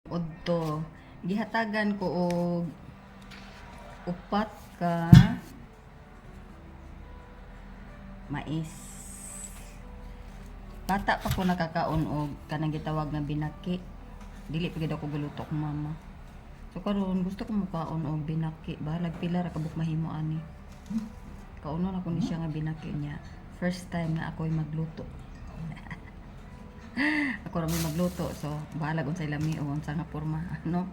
Udto gihatagan ko og upat ka mais. Bata pa ko nakakaon og kanang gitawag nga binaki. Dili pa gid ako galuto kong mama. So karon gusto ko mukaon og binaki. Balag pila ra kabuk mahimo ani. Kaunon ako ni siya nga binaki niya. First time na ako'y magluto. Ako ra may magluto, so bahala kung sa lami o sa nga porma, no?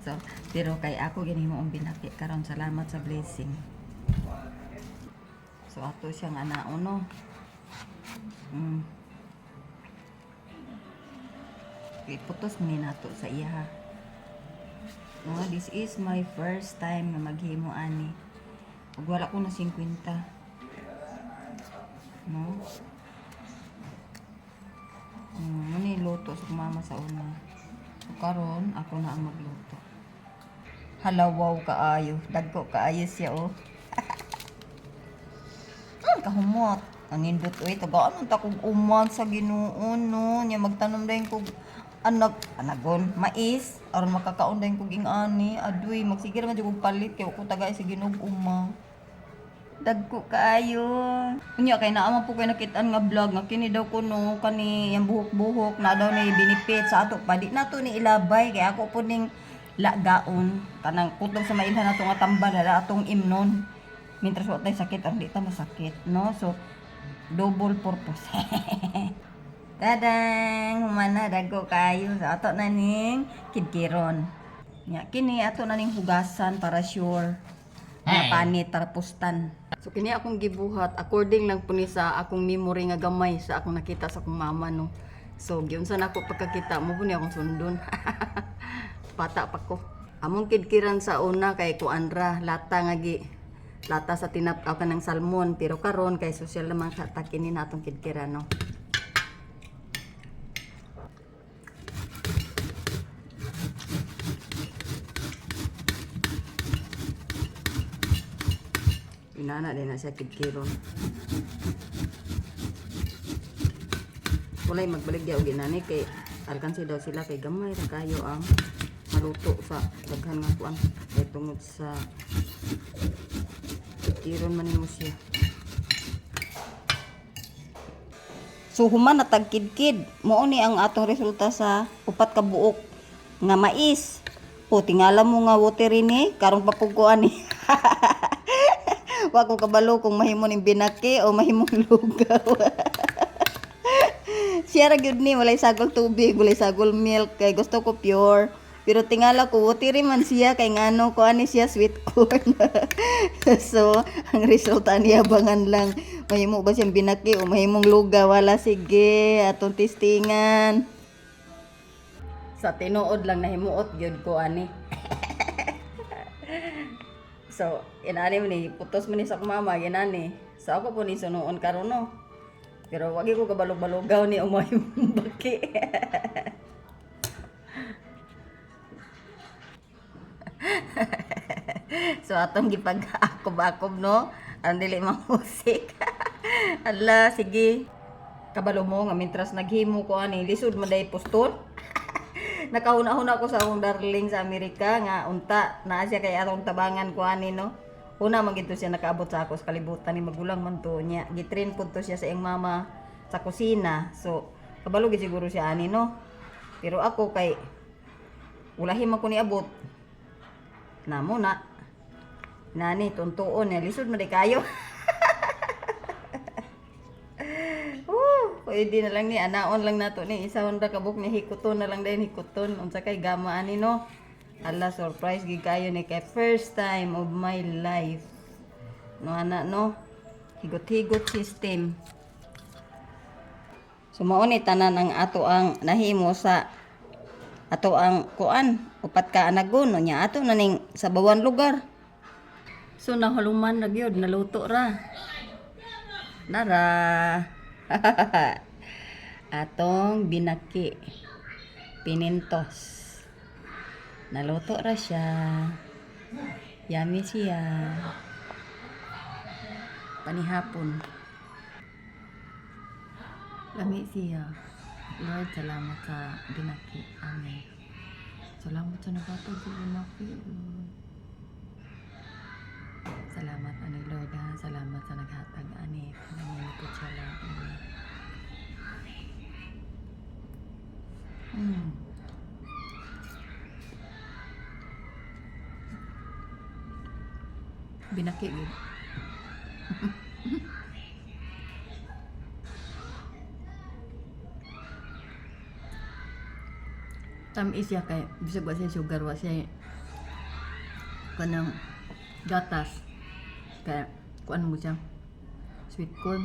So pero kay ako ginhimo ang binaki karon, salamat sa blessing. So ato siya nga naon, no? Iputos ni nato sa iya. No, this is my first time na maghimo ani. Ug wala ko na 50. No? Muni luto sa mama sa una. So, karon ako na ang magluto. Halawaw kaayo, dagko kaayo siya oh. Kahumot. Ang nindot oy, tagaan ta kog uman sa Ginoo no. Nya magtanom dayon kog anagon, mais aron makakaon dayon kog ingani. Aduy, magsige man jud kog palit kay ko tagay sa Ginoo uma. Dagko kaayo. Unya kay naa man po kay nakit-an nga vlog nga kini daw kuno kani yang buhok-buhok na daw ni benefit sa ato pa di nato ni ilabay kay ako po ning lagaon kanang kutob sa mailhan nato nga tambal hala atong imnon. Mintras wa tay sakit aron di ta masakit, no? So double purpose. Tadang, humana dagko kaayo sa ato na ning kidkiron. Nya kini ato na ning hugasan para sure. Na panit tarpustan. So kini akong gibuhat according lang po ni sa akong memory nga gamay sa akong nakita sa akong mama no. So giunsa na ako pagkakita mo ni akong sundon. Bata pa ko. Among kidkiran sa una kay kuanra lata nga lata sa tinap-aw kanang salmon pero karon kay social naman ta kini natong kidkiran no. Inana din na siya kidkiron. Walay magbalik diya og inani kay alkansi daw sila kay gamay ra kayo ang maluto sa daghan nga kuan kay tungod sa kidkiron man nimo siya. So human na tagkidkid mao ni ang atong resulta sa upat ka buok nga mais. O tingala mo nga water ini karong papuguan ni. Wa ko kabalo kung mahimo ning binaki o mahimong lugaw. Siya ra gyud ni walay sagol tubig, walay sagol milk kay gusto ko pure. Pero tingala ko wateri man siya kay ngano ko ani siya sweet corn. So ang resulta niya abangan lang mahimo ba siyang binaki o mahimong lugaw. Wala, sige atong testingan. Sa tinuod lang nahimuot gyud ko ani. So, inani mo ni, putos mo ni sa mama, ginani. So, ako po ni sunuon karon no. Pero wagi ko kabalog-balugaw ni umay baki. So, atong gipag-akob-akob no. Ang dili mahusik. Ala, sige. Kabalo mo nga, mintras naghimo ko ani, lisod man day poston. Nakahuna-huna ko sa akong darling sa Amerika nga unta naa siya kay atong tabangan ko ani no. Una man gito siya nakaabot sa ako sa kalibutan ni magulang man to niya. Gitrain pud to siya sa iyang mama sa kusina. So kabalo gid siguro siya ani no. Pero ako kay ulahi man ko ni abot. Namo na. Nani tuntuon niya lisod man kayo. Pwede na lang ni anaon lang nato ni isa honda kabuk ni hikuton na lang din hikuton unsa kay gama ani no. Ala surprise gid kayo ni kay first time of my life. No ana no. Higot-higot system. So mao ni tanan ang ato ang nahimo sa ato ang kuan upat ka anagon no nya ato na ning sa bawang lugar. So nahaluman na gyud naluto ra. Nara. Atong binaki pinintos naluto ra siya, yummy siya panihapon lami siya. Lord, salamat sa binaki. Amen. Salamat sa nagatag sa binaki. Salamat ani Lord ha. Salamat sa naghatag ani. Nanginipot siya lang. Binaki yun. Tamis siya kay bisag wa siya sugar, wa siya kanang gatas. Kaya kuan mo siya sweet corn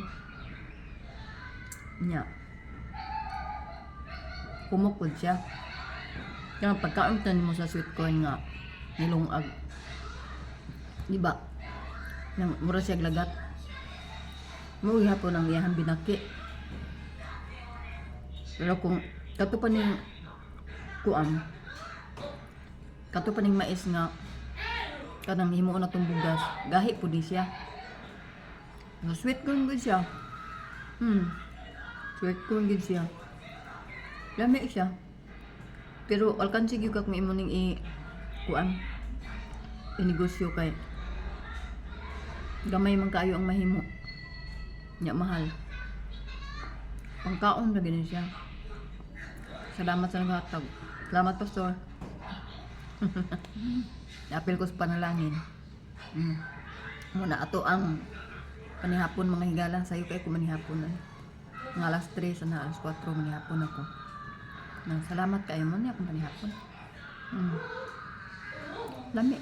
nya kumukod siya. Kaya pagkaon mo sa sweet corn nga nilungag, di ba? Nang mura siya lagat. Mo hapon ang iyang binaki. Pero kung kato pa ning kuan, kato pa ning mais nga kanang himuon na tong bugas, gahi po di siya. No, sweet corn good siya. Sweet corn good siya. Lami siya. Pero alkansi gyud kag imo ning kuan. Inegosyo kay gamay man kaayo ang mahimo. Nya mahal. Pangkaon na gini siya. Salamat sa naghatag. Salamat, Pastor. Apil ko sa panalangin. Muna ato ang panihapon mga higala. Sayo kayo ko manihapon. Mga alas 3 na alas 4 manihapon ako. Salamat kayo mo niya kung panihapon. Lami.